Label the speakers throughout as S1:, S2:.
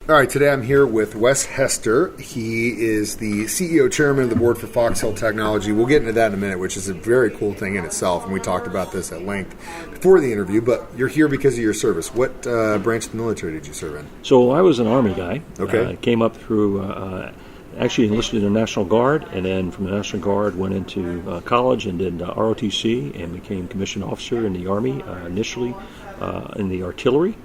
S1: All right, today I'm here with Wes Hester. He is the CEO chairman of the board for Foxhole Technology. We'll get into that in a minute, which is a very cool thing in itself, and we talked about this at length before the interview, but you're here because of your service. What branch of the military did you serve in?
S2: So I was an Army guy.
S1: Okay.
S2: Came up through, actually enlisted in the National Guard, and then from the National Guard went into college and did ROTC and became commissioned officer in the Army, initially in the artillery.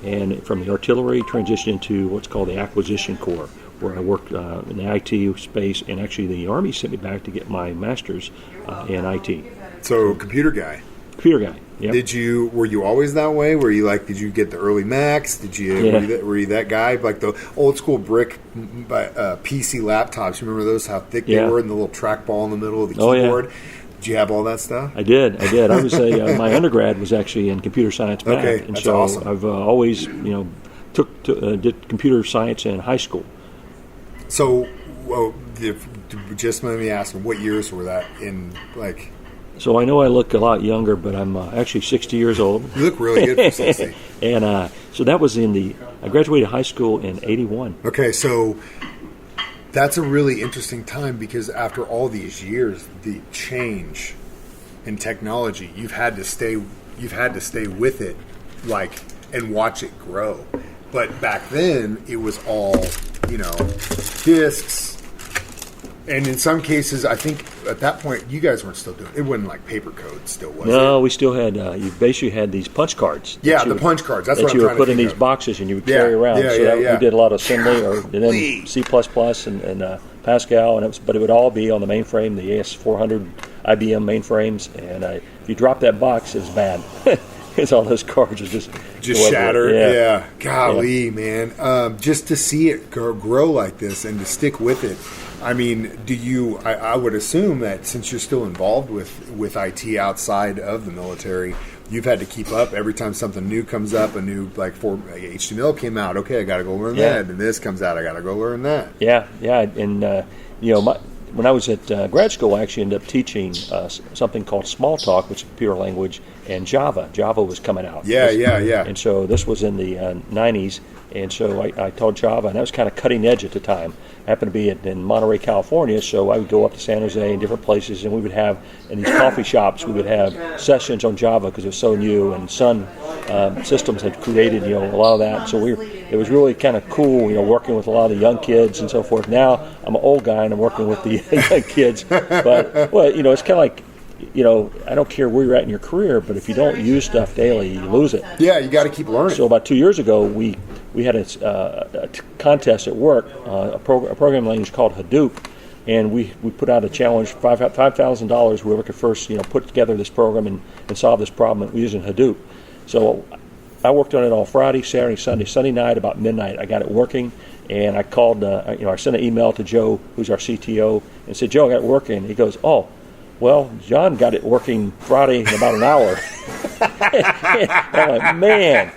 S2: And from the artillery, transitioned into what's called the Acquisition Corps, where I worked in the IT space. And actually, the Army sent me back to get my master's in IT.
S1: So, computer guy.
S2: Computer guy. Yep.
S1: Were you always that way? Were you did you get the early Macs? Were you that guy? Like the old school brick PC laptops. You remember those? How thick they were, and the little trackball in the middle of the keyboard.
S2: Yeah.
S1: Did you have all that stuff?
S2: I did. I was my undergrad was actually in computer science math, and
S1: that's
S2: so
S1: awesome.
S2: I've always did computer science in high school.
S1: So, just let me ask, what years were that in?
S2: So I know I look a lot younger, but I'm actually 60 years old.
S1: You look really good for 60.
S2: And so that was I graduated high school in 81.
S1: Okay, so that's a really interesting time because after all these years, the change in technology, you've had to stay with it, and watch it grow. But back then, it was all, discs. And in some cases, I think at that point, you guys weren't still doing it. It wasn't like paper code still, was it?
S2: No, we still had, you basically had these punch cards.
S1: Yeah, the punch cards. That's what I'm
S2: you
S1: trying
S2: would
S1: to
S2: put in
S1: think
S2: these
S1: of.
S2: boxes and you would carry around. We did a lot of assembly, and then C++ and Pascal, but it would all be on the mainframe, the AS400 IBM mainframes. And if you drop that box, it's bad. Because all those cards are just
S1: shattered. Yeah. Golly, man. Just to see it grow like this and to stick with it. I mean, I would assume that since you're still involved with IT outside of the military, you've had to keep up every time something new comes up, a new, HTML came out, okay, I got to go learn that, and this comes out, I got to go learn that.
S2: Yeah, and, when I was at grad school, I actually ended up teaching something called Smalltalk, which is a computer language, and Java. Java was coming out.
S1: Yeah.
S2: And so this was in the 90s, and so I taught Java, and that was kind of cutting edge at the time. I happened to be in Monterey, California, so I would go up to San Jose and different places, and we would have, in these coffee shops, we would have sessions on Java because it was so new, and Sun Systems had created, a lot of that. So it was really kind of cool, working with a lot of the young kids and so forth. Now I'm an old guy and I'm working with the young kids, but it's kind of like, I don't care where you're at in your career, but if you don't use stuff daily, you lose it.
S1: Yeah, you got to keep learning.
S2: So about 2 years ago, we had a contest at work, a programming language called Hadoop, and we put out a challenge, $5,000, whoever could first put together this program and solve this problem using Hadoop. So I worked on it all Friday, Saturday, Sunday. Sunday night about midnight, I got it working, and I called. I sent an email to Joe, who's our CTO, and said, "Joe, I got it working." He goes, "Oh, well, John got it working Friday in about an hour." I'm like, man,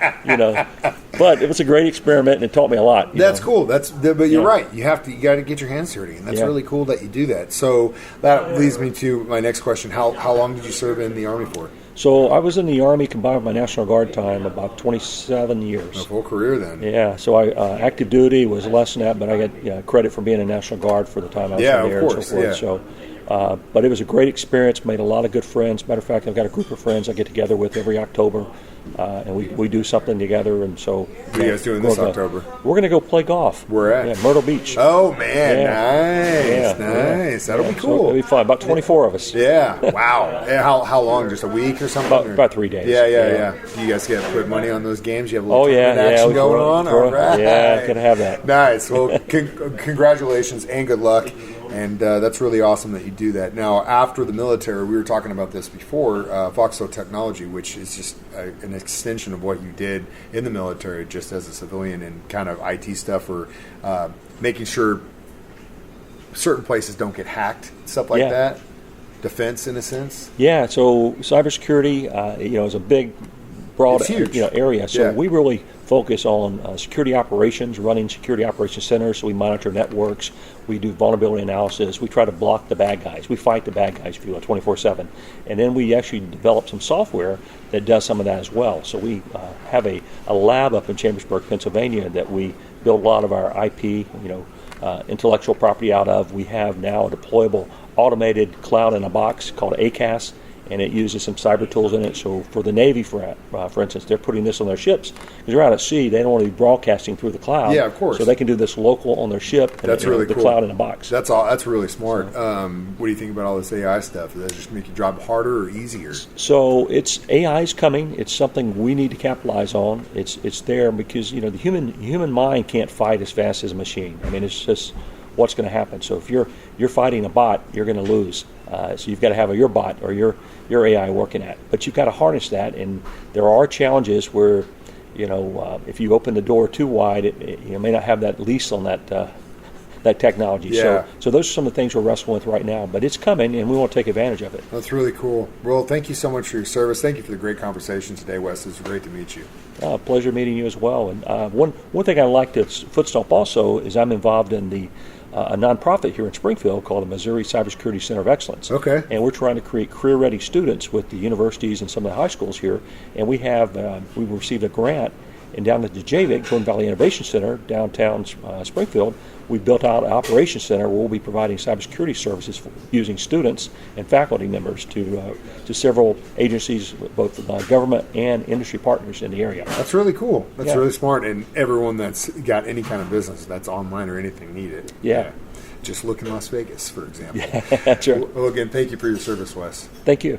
S2: But it was a great experiment, and it taught me a lot.
S1: That's cool. But you're right. You got to get your hands dirty, and that's really cool that you do that. So that leads me to my next question: How long did you serve in the Army for?
S2: So I was in the Army combined with my National Guard time about 27 years.
S1: A full career then.
S2: Yeah. So active duty was less than that, but I got credit for being a National Guard for the time I was in there and so forth. Yeah. So, but it was a great experience. Made a lot of good friends. Matter of fact, I've got a group of friends I get together with every October, and we do something together. And so,
S1: what are you guys doing this October?
S2: We're going to go play golf.
S1: Where at?
S2: Yeah, Myrtle Beach.
S1: Oh man, nice. That'll be cool.
S2: So it'll be fun. About 24 of us.
S1: Yeah. Wow. How long? Just a week or something?
S2: About 3 days.
S1: Yeah. Do you guys get to put money on those games? You have a little action going on. All right.
S2: Yeah, can have that.
S1: Nice. Well, congratulations and good luck. And that's really awesome that you do that. Now, after the military, we were talking about this before, Foxhole Technology, which is just an extension of what you did in the military just as a civilian and kind of IT stuff or making sure certain places don't get hacked, stuff like that. Defense, in a sense. Yeah, so cybersecurity, is a big, broad area. So we really
S2: focus on security operations, running security operations centers. So we monitor networks. We do vulnerability analysis. We try to block the bad guys. We fight the bad guys, if you will, 24/7. And then we actually develop some software that does some of that as well. So we have a lab up in Chambersburg, Pennsylvania, that we build a lot of our IP, intellectual property out of. We have now a deployable automated cloud in a box called ACAS, and it uses some cyber tools in it. So for the Navy, for instance, they're putting this on their ships because they're out at sea. They don't want to be broadcasting through the cloud.
S1: Yeah, of course.
S2: So they can do this local on their ship. And,
S1: that's really
S2: the
S1: cool.
S2: Cloud in a box.
S1: That's all. That's really smart. What do you think about all this AI stuff? Does that just make your job harder or easier?
S2: So AI is coming. It's something we need to capitalize on. It's there because the human mind can't fight as fast as a machine. I mean, it's just what's going to happen. So if you're fighting a bot, you're going to lose. So you've got to have your bot or your AI working at. But you've got to harness that, and there are challenges where, if you open the door too wide, it may not have that lease on that technology.
S1: Yeah.
S2: So those are some of the things we're wrestling with right now. But it's coming, and we want to take advantage of it.
S1: That's really cool. Well, thank you so much for your service. Thank you for the great conversation today, Wes. It was great to meet you.
S2: Pleasure meeting you as well. And one thing I'd like to footstomp also is I'm involved in a nonprofit here in Springfield called the Missouri Cybersecurity Center of Excellence.
S1: Okay.
S2: And we're trying to create career-ready students with the universities and some of the high schools here. And we received a grant, and down at the JVIC, Jordan Valley Innovation Center, downtown Springfield, we built out an operations center where we'll be providing cybersecurity services using students and faculty members to several agencies, both government and industry partners in the area.
S1: That's really cool. That's
S2: Yeah.
S1: really smart. And everyone that's got any kind of business that's online or anything needed.
S2: Yeah.
S1: Just look in Las Vegas, for example.
S2: Yeah, that's right.
S1: Well, again, thank you for your service, Wes.
S2: Thank you.